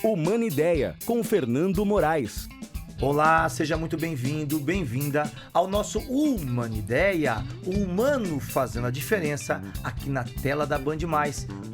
Humana Ideia, com Fernando Moraes. Olá, seja muito bem-vindo, bem-vinda ao nosso Humana Ideia, o humano fazendo a diferença aqui na tela da Band+.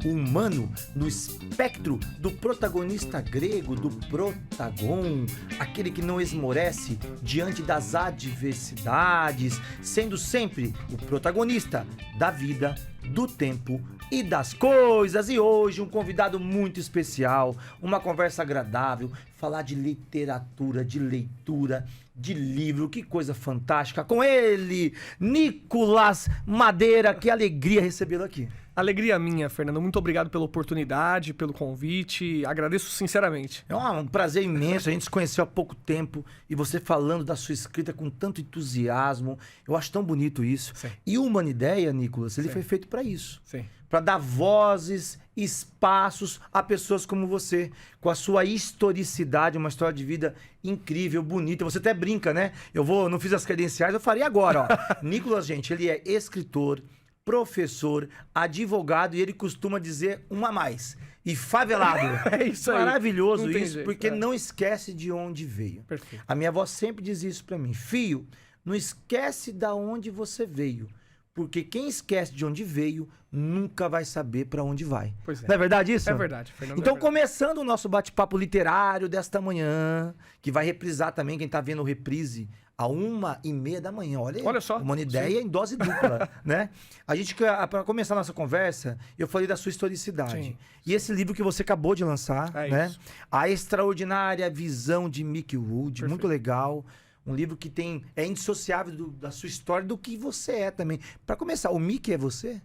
O humano no espectro do protagonista grego, do protagon, aquele que não esmorece diante das adversidades, sendo sempre o protagonista da vida, do tempo e das coisas. E hoje um convidado muito especial, uma conversa agradável, falar de literatura, de leitura, de livro, que coisa fantástica. Com ele, Nicolas Madeira, que alegria recebê-lo aqui. Alegria minha, Fernando. Muito obrigado pela oportunidade, pelo convite. Agradeço sinceramente. É um prazer imenso, a gente se conheceu há pouco tempo e você falando da sua escrita com tanto entusiasmo. Eu acho tão bonito isso. Sim. E o Humana Ideia, Nicolas, ele Sim. foi feito para isso. Sim. Para dar vozes, espaços a pessoas como você, com a sua historicidade, uma história de vida incrível, bonita. Você até brinca, né? Não fiz as credenciais, eu farei agora, ó. Nicolas, gente, ele é escritor, professor, advogado e ele costuma dizer uma a mais. E favelado. É isso aí. Maravilhoso Não tem isso, jeito, porque é. não esquece de onde veio. Perfeito. A minha avó sempre diz isso pra mim. Filho, não esquece da onde você veio. Porque quem esquece de onde veio, nunca vai saber pra onde vai. Pois é. Não é verdade isso? É verdade, Fernando. Então, é verdade. começando o nosso bate-papo literário desta manhã, que vai reprisar também, quem tá vendo o reprise, a 1h30 da manhã. Olha só. Uma ideia em dose dupla, né? A gente, para começar a nossa conversa, eu falei da sua historicidade. Sim. E esse livro que você acabou de lançar, É né? isso. A Extraordinária Visão de Mickey Wood, Perfeito. muito legal. Um livro que é indissociável da sua história, do que você é também. Para começar, o Mickey é você?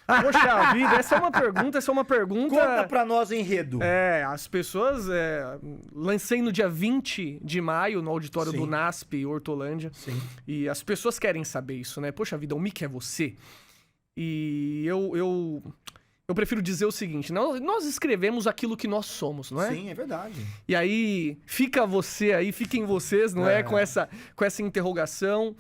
Poxa vida, essa é uma pergunta... Conta pra nós o enredo. As pessoas... lancei no dia 20 de maio, no auditório Sim. do NASP, Hortolândia. Sim. E as pessoas querem saber isso, né? Poxa vida, o Mickey é você? E eu prefiro dizer o seguinte, nós escrevemos aquilo que nós somos, não é? Sim, é verdade. E aí, fiquem vocês, não é? Com essa interrogação.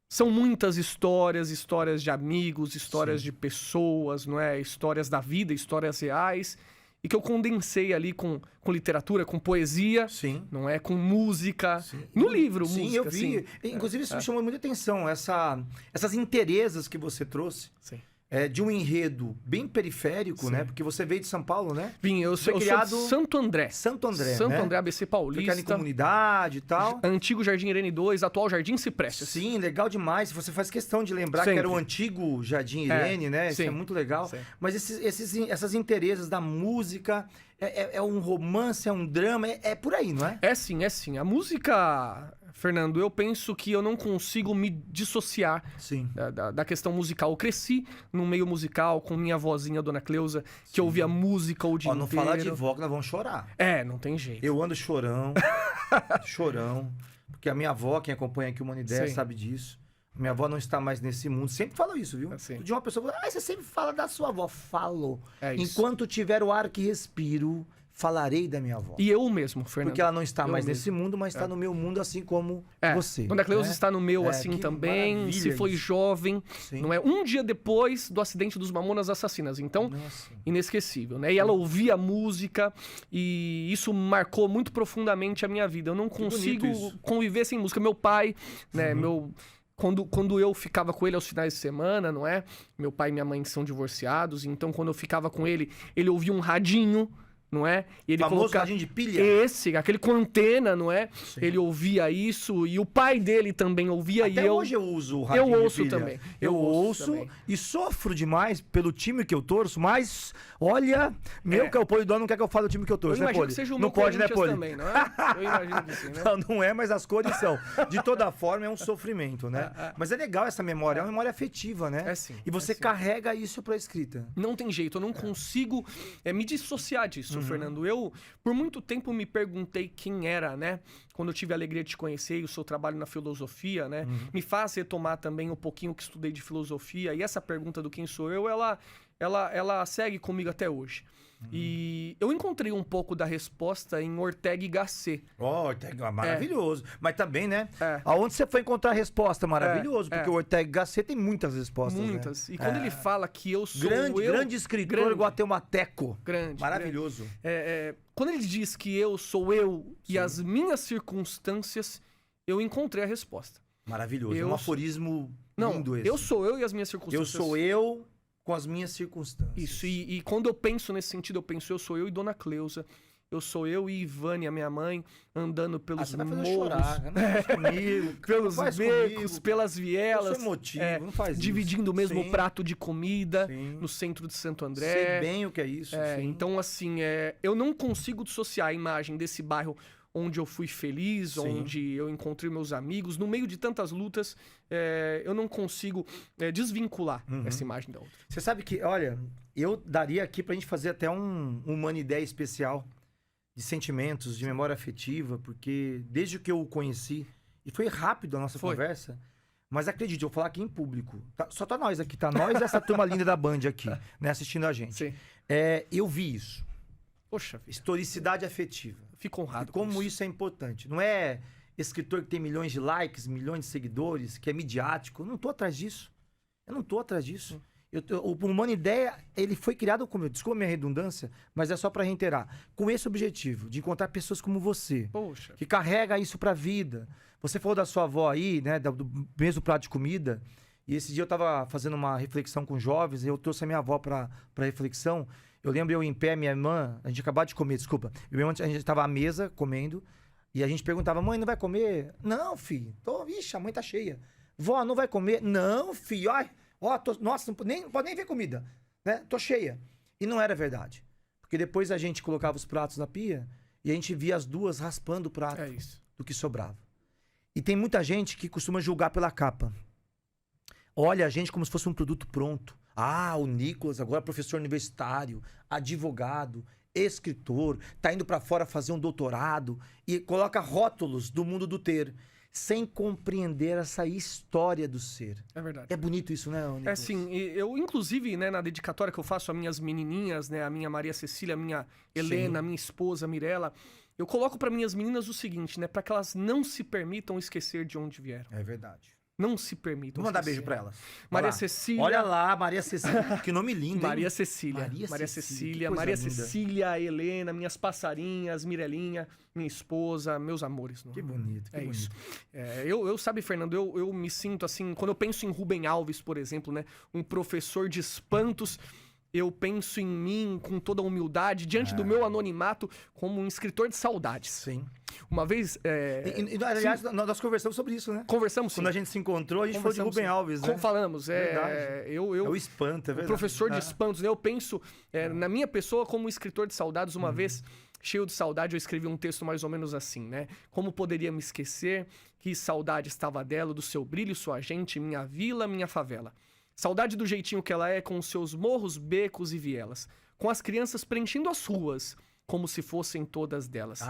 São muitas histórias de amigos, histórias Sim. de pessoas, não é? Histórias da vida, histórias reais. E que eu condensei ali com literatura, com poesia, Sim. não é? Com música. Sim. No livro, Sim, música. eu vi. Sim. Inclusive, isso me chamou muita atenção, essas inteirezas que você trouxe. Sim. De um enredo bem periférico, Sim. né? Porque você veio de São Paulo, né? Vim, eu Foi sou criado- de Santo André. Santo André, Santo né? André, ABC Foi criado Paulista. em comunidade e tal. Antigo Jardim Irene 2, atual Jardim Ciprestes. Sim, legal demais. Você faz questão de lembrar que Sempre. era o antigo Jardim Irene, né? Isso sim. é muito legal. Sim. Mas essas inteirezas da música, é um romance, é um drama, é por aí, não é? É sim, é sim. A música, Fernando, eu penso que eu não consigo me dissociar Sim. da questão musical. Eu cresci no meio musical com minha vozinha, Dona Cleusa, que ouvia música o dia Ó, não inteiro. fala de vó que nós vamos chorar. Não tem jeito. Eu ando chorão, chorão, porque a minha avó, quem acompanha aqui o Humana Ideia, Sim. sabe disso. Minha avó não está mais nesse mundo. Sempre falo isso, viu? Assim. De uma pessoa, você sempre fala da sua avó. Falo. É isso. Enquanto tiver o ar que respiro, falarei da minha avó. E eu mesmo, Fernando. Porque ela não está Eu mais mesmo. nesse mundo, mas está no meu mundo, assim como você. Dona Cleusa né? está no meu assim que também. maravilha Se foi isso. jovem, Sim. não é? Um dia depois do acidente dos Mamonas Assassinas. Então, Nossa. inesquecível, né? E ela ouvia música e isso marcou muito profundamente a minha vida. Eu não consigo bonito isso. conviver sem música. Meu pai, né? Quando eu ficava com ele aos finais de semana, não é? Meu pai e minha mãe são divorciados, então quando eu ficava com ele ouvia um radinho, não é? E ele Famoso colocava radinho de pilha? aquele com antena, não é? Sim. Ele ouvia isso e o pai dele também ouvia Até e eu hoje eu uso o radinho eu de ouço pilha. também. Eu ouço também. e sofro demais pelo time que eu torço, mas olha, meu que é o Polidoro não quer que eu fale do time que eu Eu torço, né, imagino Poli? que seja o Não meu pode, né, Corinthians Poli? também, não é? Eu imagino que sim, né? Não é, mas as cores são. De toda forma, é um sofrimento, né? Mas é legal essa memória, é uma memória afetiva, né? É sim, E você é sim. carrega isso pra escrita. Não tem jeito, eu não consigo me dissociar disso, Uhum. Fernando. Eu, por muito tempo, me perguntei quem era, né? Quando eu tive a alegria de te conhecer e o seu trabalho na filosofia, né? Uhum. Me faz retomar também um pouquinho que estudei de filosofia. E essa pergunta do quem sou eu, ela segue comigo até hoje. E eu encontrei um pouco da resposta em Ortega y Gasset. Ortega, maravilhoso. Mas também, né? É. Aonde você foi encontrar a resposta? Maravilhoso. Porque o Ortega y Gasset tem muitas respostas, Muitas. né? E quando ele fala que eu sou Grande escritor, Guatemateco. Grande. Maravilhoso. Quando ele diz que eu sou eu e as minhas circunstâncias, eu encontrei a resposta. Maravilhoso. Eu É um aforismo lindo esse. Eu sou eu e as minhas circunstâncias. Eu sou eu com as minhas circunstâncias. Isso, e quando eu penso nesse sentido, eu penso, eu sou eu e Dona Cleusa, eu sou eu e Ivânia, minha mãe, andando pelos Você vai fazer morros, chorar, não faz comigo, pelos faz becos, comigo. pelas vielas, Eu sou emotivo, não faz isso. dividindo o mesmo Sim. prato de comida Sim. no centro de Santo André. Sei bem o que é isso. sim. Então, assim, eu não consigo dissociar a imagem desse bairro onde eu fui feliz, Sim. onde eu encontrei meus amigos, no meio de tantas lutas, eu não consigo desvincular essa imagem da outra. Você sabe que, olha, eu daria aqui pra gente fazer até uma ideia especial de sentimentos, de memória afetiva, porque desde que eu o conheci, e foi rápido a nossa conversa, mas acredite, eu vou falar aqui em público. Só tá nós aqui, tá? Nós e essa turma linda da Band aqui, né, assistindo a gente. Sim. Eu vi isso. Poxa vida, Historicidade afetiva. fico honrado E como com isso é importante. Não é escritor que tem milhões de likes, milhões de seguidores, que é midiático. Eu não tô atrás disso. Eu não tô atrás disso. O Humano Ideia, ele foi criado com... Desculpa a minha redundância, mas é só para reiterar. Com esse objetivo, de encontrar pessoas como você. Poxa. Que carrega isso pra vida. Você falou da sua avó aí, né? Do mesmo prato de comida. E esse dia eu tava fazendo uma reflexão com jovens, e eu trouxe a minha avó pra reflexão. Eu lembro eu em pé, minha irmã, a gente acabou de comer, desculpa. A gente tava à mesa comendo, e a gente perguntava, mãe, não vai comer? Não, filho. Ixi, a mãe tá cheia. Vó, não vai comer? Não, filho. Ai, nossa, não pode nem ver comida. Né? Tô cheia. E não era verdade. Porque depois a gente colocava os pratos na pia, e a gente via as duas raspando o prato do que sobrava. E tem muita gente que costuma julgar pela capa. Olha a gente como se fosse um produto pronto. Ah, o Nicolas agora é professor universitário, advogado, escritor, tá indo pra fora fazer um doutorado e coloca rótulos do mundo do ter, sem compreender essa história do ser. É verdade. É bonito isso, né, Nicolas? É sim, eu inclusive, né, na dedicatória que eu faço a minhas menininhas, né, a minha Maria Cecília, a minha Helena, a minha esposa Mirella, eu coloco para minhas meninas o seguinte, né, para que elas não se permitam esquecer de onde vieram. É verdade. Não se permitam. Vou mandar esquecer. beijo pra elas. Maria Cecília. Olha lá, Maria Cecília. Que nome lindo, hein? Maria Cecília. Maria Cecília, que Maria coisa linda. Cecília, Helena, minhas passarinhas, Mirelinha, minha esposa, meus amores. Que bonito, que bonito. Isso. Eu sabe, Fernando, eu me sinto assim, quando eu penso em Rubem Alves, por exemplo, né, um professor de espantos, eu penso em mim com toda a humildade, diante do meu anonimato, como um escritor de saudades. Sim. Uma vez... aliás, nós conversamos sobre isso, né? Conversamos, sim. Quando a gente se encontrou, a gente falou de Rubem Alves, né? Falamos. Verdade. É o espanto, é verdade. Professor de espantos, né? Eu penso na minha pessoa como escritor de saudades. Uma vez, cheio de saudade, eu escrevi um texto mais ou menos assim, né? Como poderia me esquecer que saudade estava dela, do seu brilho, sua gente, minha vila, minha favela. Saudade do jeitinho que ela é, com os seus morros, becos e vielas. Com as crianças preenchendo as ruas, como se fossem todas delas.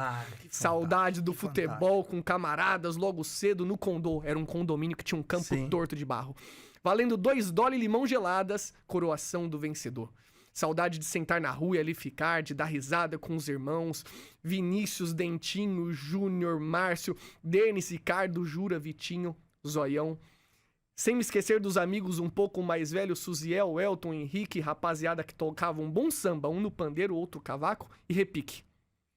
Saudade do futebol com camaradas logo cedo no condô. Era um condomínio que tinha um campo torto de barro. Valendo $2 e limão geladas, coroação do vencedor. Saudade de sentar na rua e ali ficar, de dar risada com os irmãos. Vinícius, Dentinho, Júnior, Márcio, Denis, Ricardo, Jura, Vitinho, Zoião. Sem me esquecer dos amigos um pouco mais velhos, Suziel, Elton, Henrique, rapaziada que tocavam um bom samba, um no pandeiro, outro cavaco e repique.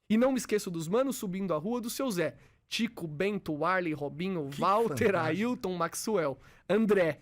E não me esqueço dos manos subindo a rua do seu Zé. Tico, Bento, Arley, Robinho, Walter, Ailton, Maxwell, André.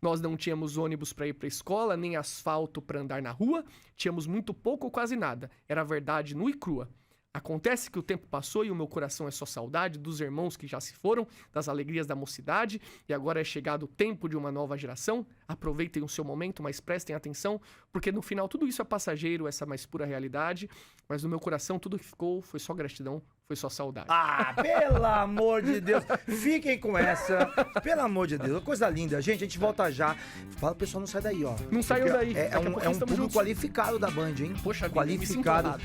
Nós não tínhamos ônibus para ir para a escola, nem asfalto para andar na rua. Tínhamos muito pouco ou quase nada. Era a verdade nua e crua. Acontece que o tempo passou e o meu coração é só saudade dos irmãos que já se foram, das alegrias da mocidade, e agora é chegado o tempo de uma nova geração. Aproveitem o seu momento, mas prestem atenção, porque no final tudo isso é passageiro, essa mais pura realidade, mas no meu coração tudo que ficou foi só gratidão, foi só saudade. Ah, pelo amor de Deus. Fiquem com essa. Pelo amor de Deus. Coisa linda. Gente, a gente volta já. Fala, o pessoal não sai daí, ó. Não saiu daí. É um público qualificado da Band, hein? Poxa, qualificado.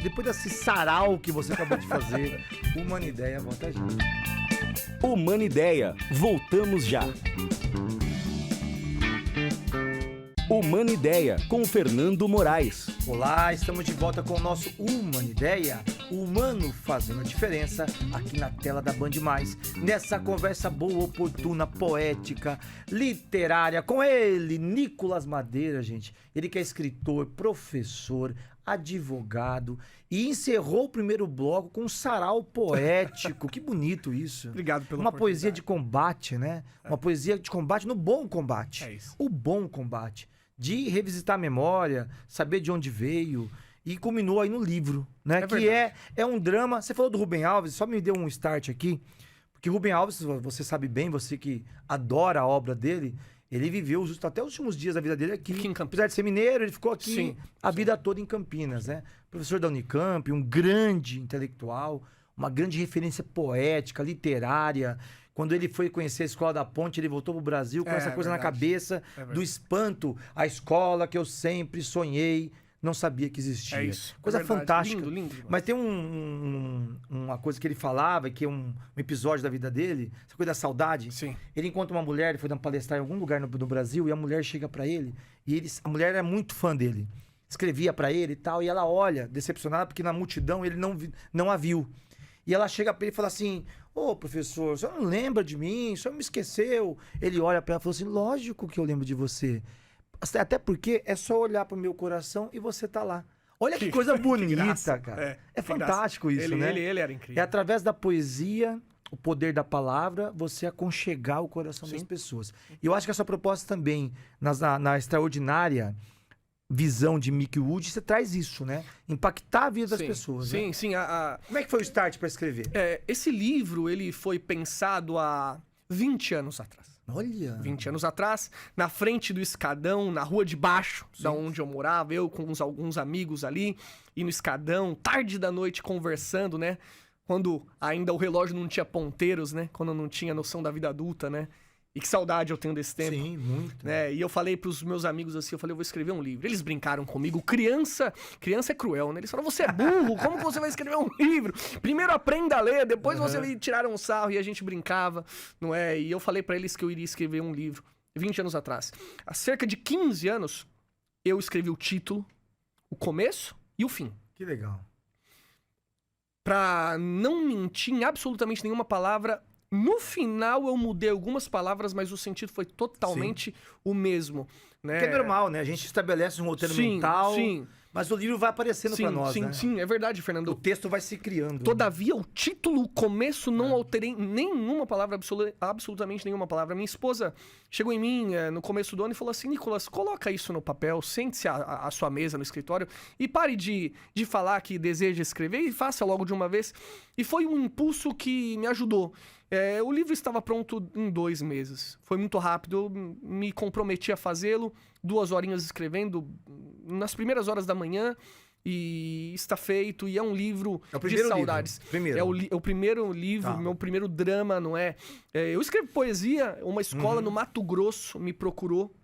Depois desse sarau que você acabou de fazer, Humano Ideia, volta já. Humano Ideia. Voltamos já. Humana Ideia, com Fernando Moraes. Olá, estamos de volta com o nosso Humana Ideia, o humano fazendo a diferença aqui na tela da Band+. Nessa conversa boa, oportuna, poética, literária, com ele, Nicolas Madeira, gente. Ele que é escritor, professor, advogado e encerrou o primeiro bloco com um sarau poético. Que bonito isso. Obrigado pela Uma poesia oportunidade. de combate, né? Uma poesia de combate no bom combate. É isso. O bom combate. De revisitar a memória, saber de onde veio. E culminou aí no livro, né? É que verdade. é um drama. Você falou do Rubem Alves, só me deu um start aqui. Porque Rubem Alves, você sabe bem, você que adora a obra dele, ele viveu até os últimos dias da vida dele aqui. Aqui em Campinas. Apesar de ser mineiro, ele ficou aqui Sim, a vida toda em Campinas, né? Professor da Unicamp, um grande intelectual, uma grande referência poética, literária. Quando ele foi conhecer a Escola da Ponte, ele voltou pro Brasil com essa coisa na verdade. cabeça verdade. do espanto. A escola que eu sempre sonhei, não sabia que existia. É isso. Coisa é verdade. fantástica. Lindo, lindo. demais. Mas tem uma coisa que ele falava, que é um episódio da vida dele, essa coisa da saudade. Sim. Ele encontra uma mulher, ele foi dar uma palestrar em algum lugar no Brasil, e a mulher chega pra ele, e a mulher é muito fã dele. Escrevia pra ele e tal, e ela olha, decepcionada, porque na multidão ele não a viu. E ela chega pra ele e fala assim: ô, professor, o senhor não lembra de mim? O senhor me esqueceu? Ele olha pra ela e fala assim: lógico que eu lembro de você. Até porque é só olhar pro meu coração e você tá lá. Olha que coisa bonita, graça. cara. É É fantástico isso, ele, né? Ele era É incrível. através da poesia, o poder da palavra, você aconchegar o coração das Sim. pessoas. E eu acho que essa proposta também, na extraordinária visão de Mickey Wood, você traz isso, né? Impactar a vida das Sim, pessoas. Sim, Né? sim. Como é que foi o start para escrever? Esse livro, ele foi pensado há 20 anos atrás. Olha. 20 anos atrás, na frente do escadão, na rua de baixo, da onde eu morava, eu com alguns amigos ali, e no escadão, tarde da noite, conversando, né? Quando ainda o relógio não tinha ponteiros, né? Quando eu não tinha noção da vida adulta, né? E que saudade eu tenho desse tempo. Sim, muito. Né? E eu falei pros meus amigos assim, eu vou escrever um livro. Eles brincaram comigo. Criança é cruel, né? Eles falaram: você é burro, como que você vai escrever um livro? Primeiro aprenda a ler, depois você vai tirar um sarro. E a gente brincava, não é? E eu falei pra eles que eu iria escrever um livro 20 anos atrás. Há cerca de 15 anos, eu escrevi o título, o começo e o fim. Que legal. Pra não mentir em absolutamente nenhuma palavra. No final eu mudei algumas palavras, mas o sentido foi totalmente o mesmo. Né? Porque é normal, né? A gente estabelece um roteiro mental, Sim, mas o livro vai aparecendo sim, pra nós, sim, né? sim, é verdade, O Fernando. texto vai se criando. Todavia, o título, o começo, não alterei nenhuma palavra, absolutamente nenhuma palavra. Minha esposa chegou em mim no começo do ano e falou assim: Nicolas, coloca isso no papel, sente-se à sua mesa no escritório e pare de falar que deseja escrever e faça logo de uma vez. E foi um impulso que me ajudou. O livro estava pronto em 2 meses. Foi muito rápido, eu me comprometi a fazê-lo, 2 horinhas escrevendo, nas primeiras horas da manhã, e está feito. E é um livro É o de primeiro saudades. livro. Primeiro. É o primeiro livro, Tá. meu primeiro drama, não é? Eu escrevo poesia, uma escola no Mato Grosso me procurou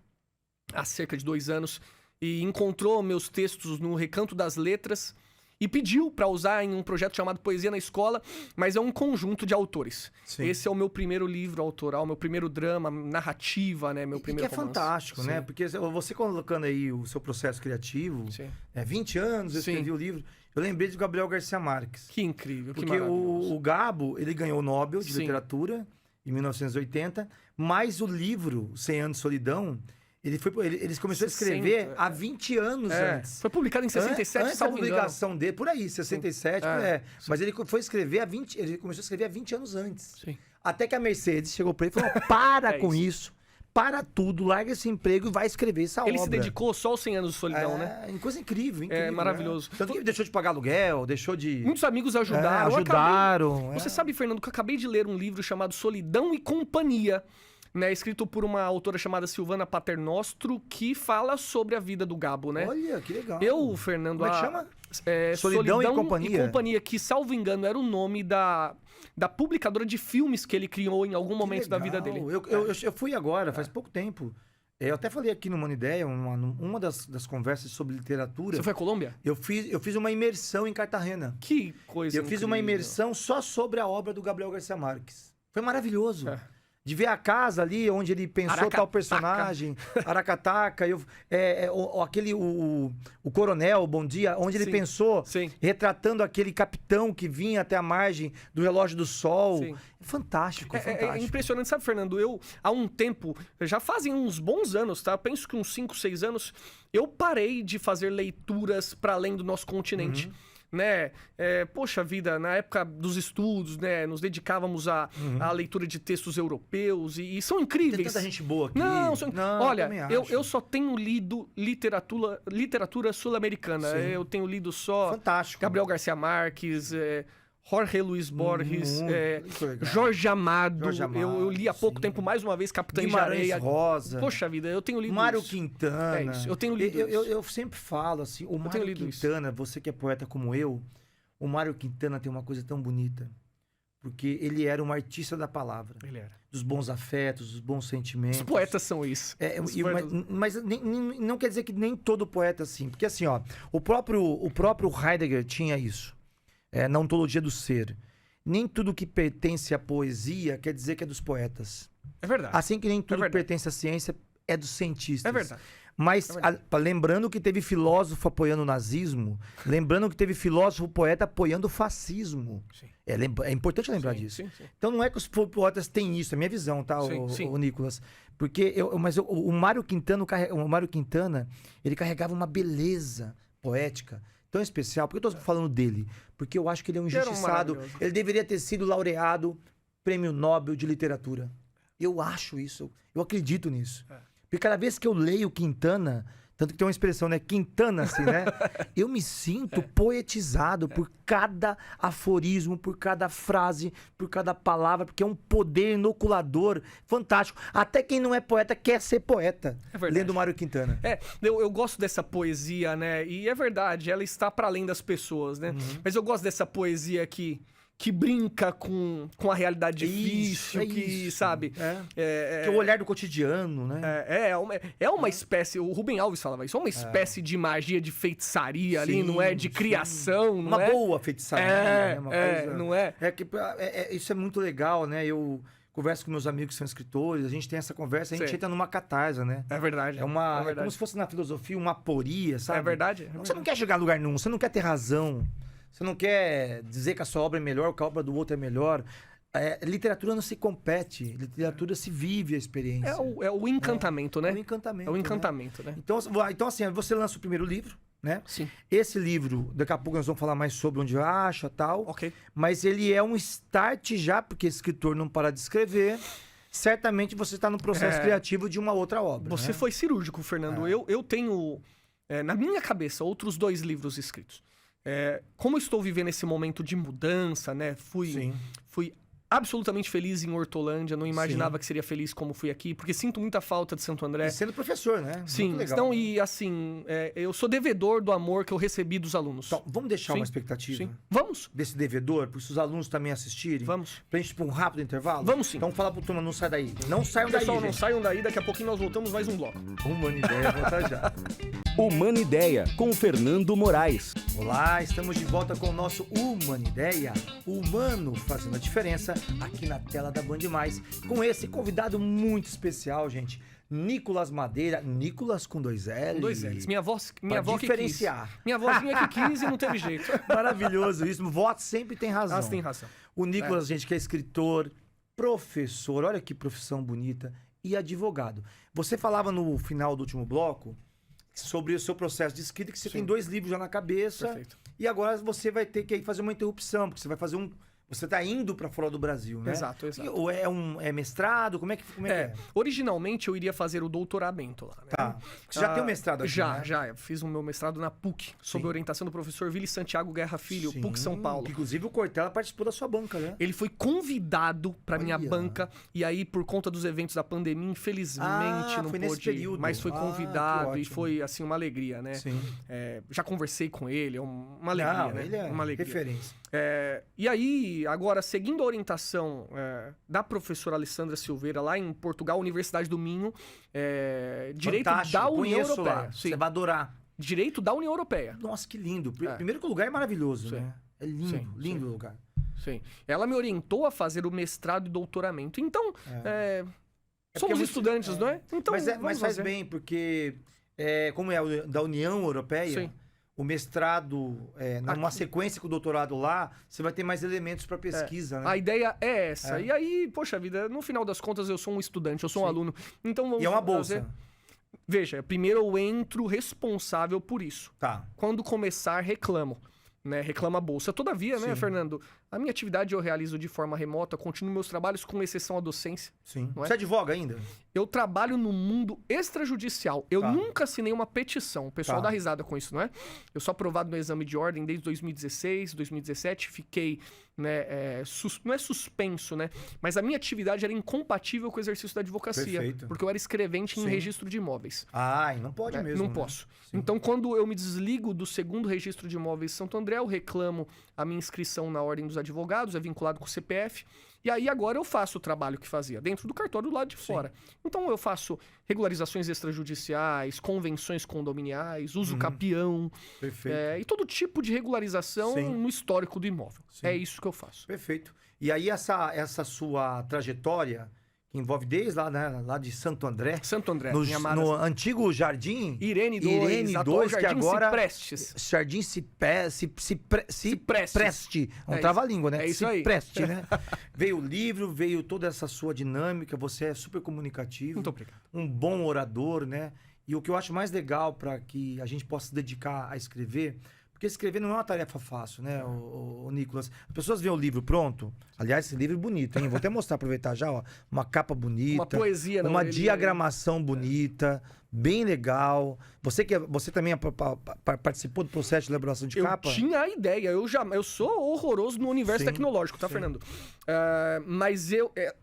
há cerca de 2 anos e encontrou meus textos no Recanto das Letras e pediu para usar em um projeto chamado Poesia na Escola, mas é um conjunto de autores. Sim. Esse é o meu primeiro livro autoral, meu primeiro drama, narrativa, né? Meu E primeiro que é romance. fantástico, né? Sim. Porque você colocando aí o seu processo criativo, Sim. 20 anos eu Sim. escrevi o livro, eu lembrei de Gabriel Garcia Marques. Que incrível, que Porque maravilhoso. o Gabo, ele ganhou o Nobel de Sim. Literatura em 1980, mas o livro 100 Anos de Solidão, ele começou a 60, escrever há 20 anos antes. Foi publicado em 67, Antes da salvo engano. publicação dele, por aí, 67, Sim. Mas ele foi escrever ele começou a escrever há 20 anos antes. Sim. Até que a Mercedes chegou pra ele e falou: para É com isso, para tudo, larga esse emprego e vai escrever essa Ele obra. se dedicou só aos 100 anos de solidão, né? Coisa incrível, incrível. maravilhoso. Né? Tanto que ele deixou de pagar aluguel, deixou de... Muitos amigos ajudaram. Eu ajudaram. Você sabe, Fernando, que eu acabei de ler um livro chamado Solidão e Companhia, né? Escrito por uma autora chamada Silvana Paternostro, que fala sobre a vida do Gabo, né? Olha, que legal. Fernando... Como é que chama? Solidão e Companhia? que, salvo engano, era o nome da publicadora de filmes que ele criou em algum momento da vida dele. Eu fui agora, faz pouco tempo. Eu até falei aqui no Humana Ideia, uma das conversas sobre literatura. Você foi à Colômbia? Eu fiz uma imersão em Cartagena. Que coisa Eu fiz uma incrível. imersão só sobre a obra do Gabriel Garcia Marques. Foi maravilhoso. De ver a casa ali onde ele pensou tal personagem, Aracataca, o coronel, Bom Dia, onde ele pensou, retratando aquele capitão que vinha até a margem do relógio do sol. Sim. É fantástico, É impressionante, sabe, Fernando? Eu, há um tempo, já fazem uns bons anos, tá? Eu penso que uns 5, 6 anos, eu parei de fazer leituras para além do nosso continente. Né? Poxa vida, na época dos estudos, né? Nos dedicávamos à leitura de textos europeus e são incríveis. Tem tanta gente boa aqui. Não, olha, eu só tenho lido literatura sul-americana. Eu tenho lido só fantástico. Gabriel Garcia Marques, Jorge Luis Borges, Jorge Amado. Eu li há pouco tempo, mais uma vez, Capitães de Areia. Rosa. Poxa vida, eu tenho lido Mário isso. Quintana. É isso, eu tenho lido isso. Eu sempre falo assim, o Mário Quintana, você que é poeta como eu, o Mário Quintana tem uma coisa tão bonita. Porque ele era um artista da palavra. Ele era. Dos bons afetos, dos bons sentimentos. Os poetas são isso. Mas não quer dizer que nem todo poeta é assim. Porque assim, ó, o próprio Heidegger tinha isso. Na ontologia do ser. Nem tudo que pertence à poesia quer dizer que é dos poetas. É verdade. Assim que nem tudo que pertence à ciência é dos cientistas. É verdade. Mas lembrando que teve filósofo apoiando o nazismo, lembrando que teve filósofo poeta apoiando o fascismo. Sim. É importante lembrar disso. Sim. Então não é que os poetas têm isso, é a minha visão, tá, o Nicolas? Porque o Mário Quintana, ele carregava uma beleza poética tão especial. Por que eu tô falando dele? Porque eu acho que ele é um injustiçado. Ele deveria ter sido laureado Prêmio Nobel de Literatura. Eu acho isso. Eu acredito nisso. Porque cada vez que eu leio Quintana, tanto que tem uma expressão, né? Quintana, assim, né? Eu me sinto poetizado por cada aforismo, por cada frase, por cada palavra, porque é um poder inoculador fantástico. Até quem não é poeta quer ser poeta, lendo Mário Quintana. Eu gosto dessa poesia, né? E é verdade, ela está para além das pessoas, né? Mas eu gosto dessa poesia que brinca com a realidade difícil, sabe? Que é o olhar do cotidiano, né? É uma espécie, o Rubem Alves falava isso, é uma espécie de magia, de feitiçaria ali, não é? De criação, não é? Uma boa feitiçaria, né? Uma coisa... não é? Isso é muito legal, né? Eu converso com meus amigos que são escritores, a gente tem essa conversa, a gente entra numa catarse, né? É verdade. É como se fosse na filosofia uma aporia, sabe? É verdade. Você não quer chegar a lugar nenhum, você não quer ter razão. Você não quer dizer que a sua obra é melhor, que a obra do outro é melhor. Literatura não se compete, literatura se vive a experiência. É o encantamento, né? É o encantamento. É o encantamento, né? Então, assim, você lança o primeiro livro, né? Sim. Esse livro, daqui a pouco nós vamos falar mais sobre onde acha e tal. Ok. Mas ele é um start já, porque escritor não para de escrever. Certamente você está no processo criativo de uma outra obra. Você foi cirúrgico, Fernando. Eu tenho, na minha cabeça, outros 2 livros escritos. Como eu estou vivendo esse momento de mudança, né? Fui absolutamente feliz em Hortolândia, não imaginava que seria feliz como fui aqui, porque sinto muita falta de Santo André. E sendo professor, né? Sim, muito legal. Então, e assim, eu sou devedor do amor que eu recebi dos alunos. Então, vamos deixar uma expectativa? Sim, vamos. Desse devedor, para os alunos também assistirem? Vamos. Pra gente, um rápido intervalo? Vamos sim. Então fala pro turma, não sai daí. Não saiam daí, Pessoal, gente. não saiam daí, daqui a pouquinho nós voltamos mais um bloco. Humana Ideia, volta já. Humana Ideia, com Fernando Moraes. Olá, estamos de volta com o nosso Humana Ideia, o humano fazendo a diferença aqui na tela da Band+, com esse convidado muito especial, gente. Nicolas Madeira, Nicolas com 2 L. Com 2 L's. Minha avó diferenciar. Que quis. Minha vozinha que quis e não teve jeito. Maravilhoso isso. Vó sempre tem razão. Elas têm razão. O Nicolas, gente, que é escritor, professor, olha que profissão bonita, e advogado. Você falava no final do último bloco sobre o seu processo de escrita, que você tem 2 livros já na cabeça. Perfeito. E agora você vai ter que fazer uma interrupção, porque você vai fazer você está indo para fora do Brasil, né? Exato. Ou é mestrado? Como é que é? Originalmente eu iria fazer o doutoramento lá, né? Tá. Você já tem o mestrado aqui, Já, né? já. Eu fiz o meu mestrado na PUC, sob orientação do professor Vili Santiago Guerra Filho, Sim. PUC São Paulo. Inclusive o Cortella participou da sua banca, né? Ele foi convidado para minha banca e aí, por conta dos eventos da pandemia, infelizmente não foi nesse pôde, período. mas foi convidado e foi, assim, uma alegria, né? Sim. Já conversei com ele, é uma alegria, né? Ele é uma alegria. referência. E aí, agora, seguindo a orientação da professora Alessandra Silveira, lá em Portugal, Universidade do Minho, direito Fantástico. da União Conheço Europeia. lá. Você vai adorar. Direito da União Europeia. Nossa, que lindo. Primeiro que o lugar é maravilhoso, né? É lindo, lindo o lugar. sim. Ela me orientou a fazer o mestrado e doutoramento. Então, somos estudantes, não é? Então, mas faz fazer. bem, porque como é da União Europeia, Sim. o mestrado, numa sequência com o doutorado lá, você vai ter mais elementos para pesquisa, né? A ideia é essa. E aí, poxa vida, no final das contas, eu sou um estudante, eu sou um aluno. Então vamos E é uma fazer... bolsa. Veja, primeiro eu entro responsável por isso. Tá. Quando começar, reclamo. Né, reclama a bolsa. Todavia, né, Sim. Fernando? A minha atividade eu realizo de forma remota, continuo meus trabalhos com exceção à docência. Sim. Não é? Você advoga ainda? Eu trabalho no mundo extrajudicial. Eu Tá. nunca assinei uma petição. O pessoal Tá. dá risada com isso, não é? Eu sou aprovado no exame de ordem desde 2016, 2017. Fiquei, né, não é suspenso, né? Mas a minha atividade era incompatível com o exercício da advocacia. Perfeito. Porque eu era escrevente em Sim. registro de imóveis. E não pode mesmo. Não né? posso. Sim. Então, quando eu me desligo do segundo registro de imóveis de Santo André, eu reclamo a minha inscrição na Ordem dos Advogados, é vinculado com o CPF. E aí, agora eu faço o trabalho que fazia, dentro do cartório do lado de fora. Então, eu faço regularizações extrajudiciais, convenções condominiais, uso capião, Perfeito. e todo tipo de regularização Sim. no histórico do imóvel. Sim. É isso que eu faço. Perfeito. E aí, essa sua trajetória, que envolve desde lá, né, lá de Santo André, Santo André, no, minha amada no antigo jardim... Irene 2, Irene atual 2, que Jardim agora... Ciprestes. Jardim Ciprestes. Preste. É um É trava-língua, né? É isso aí. Preste, né? Veio o livro, veio toda essa sua dinâmica, você é super comunicativo. Muito obrigado. Um bom orador, né? E o que eu acho mais legal para que a gente possa se dedicar a escrever, porque escrever não é uma tarefa fácil, né, o Nicolas? As pessoas veem o livro pronto. Aliás, esse livro é bonito, hein? Vou até mostrar, aproveitar já, ó. Uma capa bonita. Uma poesia, não? Uma Ele- diagramação bonita, bem legal. Você também participou do processo de elaboração de Eu capa? tinha a ideia, eu sou horroroso no universo Sim, tecnológico, tá, sim. Fernando? Mas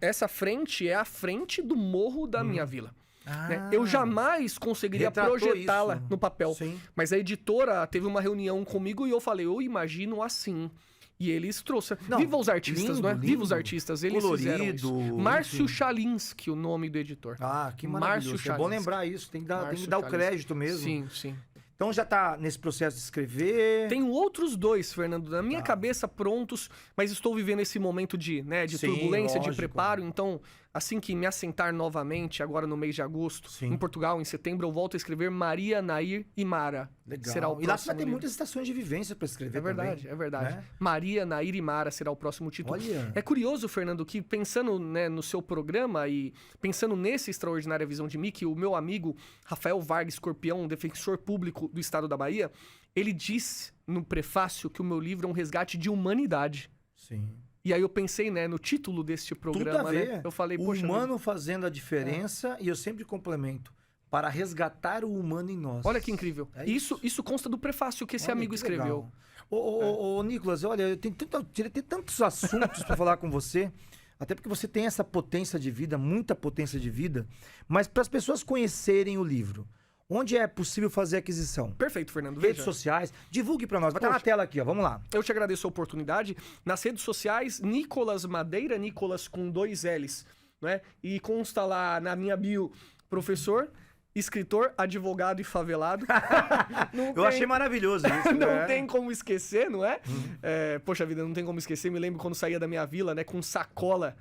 essa frente é a frente do morro da minha vila. Né? Eu jamais conseguiria Retratou projetá-la isso. no papel. Sim. Mas a editora teve uma reunião comigo e eu falei, eu imagino assim. E eles trouxeram. Não, Viva os artistas, lindo, não é? lindo. Viva os artistas, eles fizeram isso. Colorido, Márcio enfim. Chalinski, o nome do editor. Que Márcio maravilhoso. É bom Chalinski. lembrar isso, tem que dar Márcio o Chalinski. crédito mesmo. Sim, sim. Então já tá nesse processo de escrever. Tenho outros dois, Fernando, na minha cabeça prontos, mas estou vivendo esse momento de Sim, turbulência, de lógico. preparo. Então, assim que me assentar novamente, agora no mês de agosto, Sim. em Portugal, em setembro, eu volto a escrever Maria, Nair e Mara. Legal. Será o E lá você vai próximo ter livro. muitas estações de vivência para escrever É verdade, também, é verdade. né? Maria, Nair e Mara será o próximo título. Olha. É curioso, Fernando, que pensando, né, no seu programa e pensando nesse Extraordinária Visão de mim, que o meu amigo Rafael Vargas Escorpião, um defensor público do estado da Bahia, ele disse no prefácio que o meu livro é um resgate de humanidade. Sim. E aí eu pensei, né, no título deste programa, Tudo a ver. né? Eu falei, o poxa, humano fazendo a diferença, e eu sempre complemento, para resgatar o humano em nós. olha que incrível. É Isso consta do prefácio que esse Olha, amigo que escreveu. legal. Ô, Nicolas, olha, eu tenho tantos assuntos para falar com você, até porque você tem essa potência de vida, muita potência de vida, mas para as pessoas conhecerem o livro, onde é possível fazer a aquisição? Perfeito, Fernando. Redes Veja. sociais, divulgue para nós. Vai estar na Poxa. tela aqui, ó. Vamos lá. Eu te agradeço a oportunidade. Nas redes sociais, Nicolas Madeira, Nicolas com 2 L's, né? E consta lá na minha bio, professor, escritor, advogado e favelado. Não Eu tem- achei maravilhoso isso. Não né? tem como esquecer, não é? Poxa vida, não tem como esquecer. Me lembro quando saía da minha vila, né, com sacola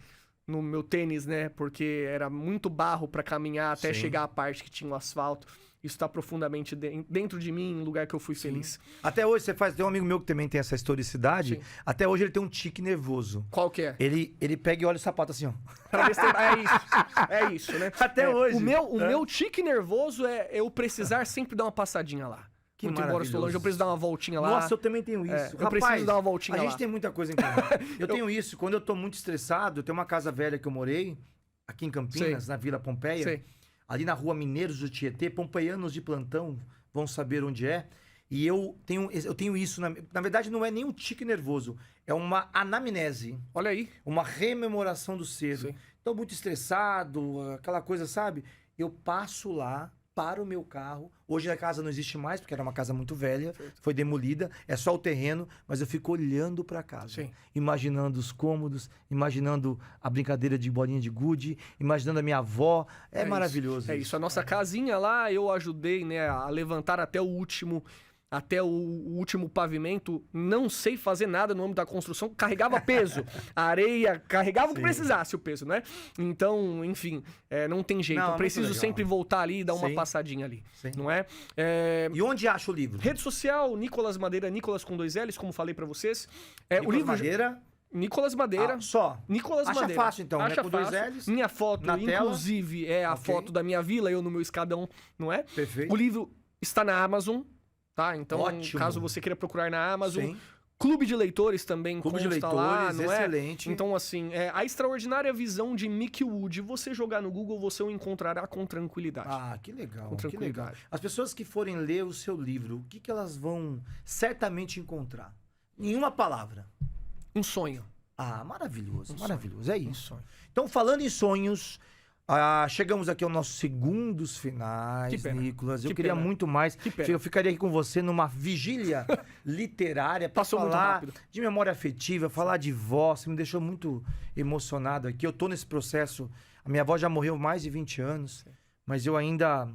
no meu tênis, né? Porque era muito barro pra caminhar até Sim. chegar à parte que tinha o asfalto. Isso tá profundamente dentro de mim, em lugar que eu fui feliz. Até hoje você faz. Tem um amigo meu que também tem essa historicidade. Sim. Até hoje ele tem um tique nervoso. Qual que é? Ele pega e olha o sapato assim, ó. Pra ver se tem... É isso, né? Até hoje. O meu tique nervoso é eu precisar sempre dar uma passadinha lá. Que Muito embora eu estou longe, eu preciso dar uma voltinha lá. Nossa, eu também tenho isso. eu preciso dar uma voltinha a lá. gente tem muita coisa em comum. Eu tenho isso. Quando eu tô muito estressado, eu tenho uma casa velha que eu morei, aqui em Campinas, na Vila Pompeia. Sei. Ali na rua Mineiros do Tietê, pompeianos de plantão vão saber onde é. E eu tenho isso. Na verdade, não é nem um tique nervoso. É uma anamnese. Olha aí. Uma rememoração do cedo. Sim. Tô muito estressado, aquela coisa, sabe? Eu passo lá, paro o meu carro. Hoje a casa não existe mais, porque era uma casa muito velha, foi demolida, é só o terreno, mas eu fico olhando pra casa. Sim. Imaginando os cômodos, imaginando a brincadeira de bolinha de gude, imaginando a minha avó. É maravilhoso. É isso. A nossa casinha lá, eu ajudei, né, a levantar até o último até o último pavimento, não sei fazer nada no âmbito da construção, carregava peso. A areia carregava o que precisasse o peso, né? Então, enfim, não tem jeito. Não, eu preciso muito legal. sempre voltar ali e dar uma Sim. passadinha ali, Sim. não é? E onde acha o livro? Rede social, Nicolas Madeira, Nicolas com 2 L's, como falei pra vocês. Nicolas O livro Madeira? Nicolas Madeira. Só? Nicolas Acha Madeira. fácil, então, né? Acha Com 2 fácil. L's, Minha foto, na tela. inclusive, é a Ok. foto da minha vila, eu no meu escadão, não é? Perfeito. O livro está na Amazon, tá? Então, Ótimo. caso você queira procurar na Amazon. Sim. Clube de Leitores também Clube de consta Leitores, lá, não excelente. é? Então, assim, a extraordinária visão de Mickey Wood, você jogar no Google, você o encontrará com tranquilidade. Ah, que legal, Com que legal. tranquilidade. As pessoas que forem ler o seu livro, o que, que elas vão certamente encontrar? Nenhuma palavra. Um sonho. Ah, maravilhoso, maravilhoso. É Um isso. sonho. Então, falando em sonhos, chegamos aqui ao nosso segundos finais, Que pena. Nicolas. Eu Que queria pena. muito mais. Que pena. Eu ficaria aqui com você numa vigília literária para Passou muito falar rápido. de memória afetiva, falar de vó. Você me deixou muito emocionado aqui. Eu tô nesse processo. A minha avó já morreu há mais de 20 anos, mas eu ainda...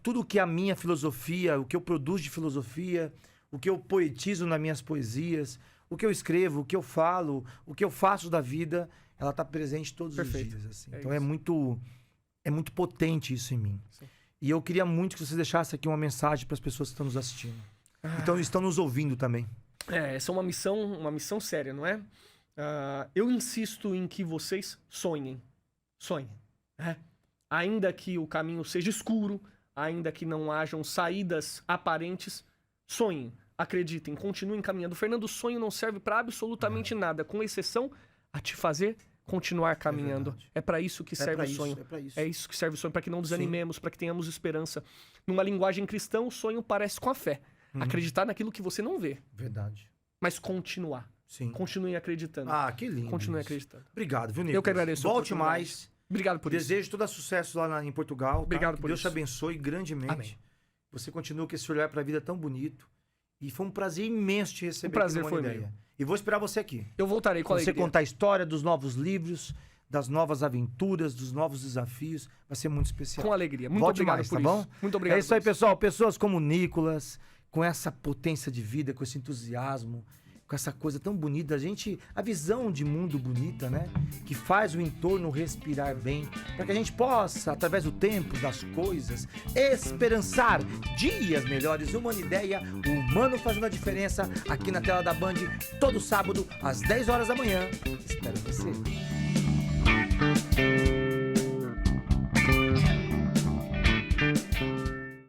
tudo que a minha filosofia, o que eu produzo de filosofia, o que eu poetizo nas minhas poesias, o que eu escrevo, o que eu falo, o que eu faço da vida, ela tá presente todos Perfeito. os dias. Assim. É Então isso. é muito potente isso em mim. Sim. E eu queria muito que você deixasse aqui uma mensagem para as pessoas que estão nos assistindo. Então estão nos ouvindo também. Essa é uma missão séria, não é? Eu insisto em que vocês sonhem. Sonhem. Né? Ainda que o caminho seja escuro, ainda que não hajam saídas aparentes, sonhem. Acreditem, continuem caminhando. Fernando, o sonho não serve para absolutamente nada, com exceção a te fazer continuar caminhando. verdade. É para isso que serve pra o sonho. isso, é pra isso. É isso que serve o sonho, para que não desanimemos, para que tenhamos esperança. Numa linguagem cristã, o sonho parece com a fé. Acreditar naquilo que você não vê, Verdade. mas continuar. Sim. Continuem acreditando. Ah, que lindo. Continuem isso. acreditando. Obrigado, viu, Nicolas? Eu que agradeço a Volte oportunidade. mais. Obrigado por isso. Desejo todo sucesso lá em Portugal. Tá? Obrigado Que por Deus isso. te abençoe grandemente. Amém. Você continua com esse olhar para a vida tão bonito. E foi um prazer imenso te receber. O prazer aqui no foi Uma Ideia. meu. E vou esperar você aqui. Eu voltarei com Você alegria. contar a história dos novos livros, das novas aventuras, dos novos desafios. Vai ser muito especial. Com alegria. Muito Volte obrigado mais, por tá isso. bom? Muito obrigado É isso aí, por pessoal. Pessoas como o Nicolas, com essa potência de vida, com esse entusiasmo, com essa coisa tão bonita, a visão de mundo bonita, né? Que faz o entorno respirar bem, para que a gente possa, através do tempo, das coisas, esperançar dias melhores. Uma Ideia, o humano fazendo a diferença, aqui na tela da Band, todo sábado, às 10 horas da manhã. Espero você.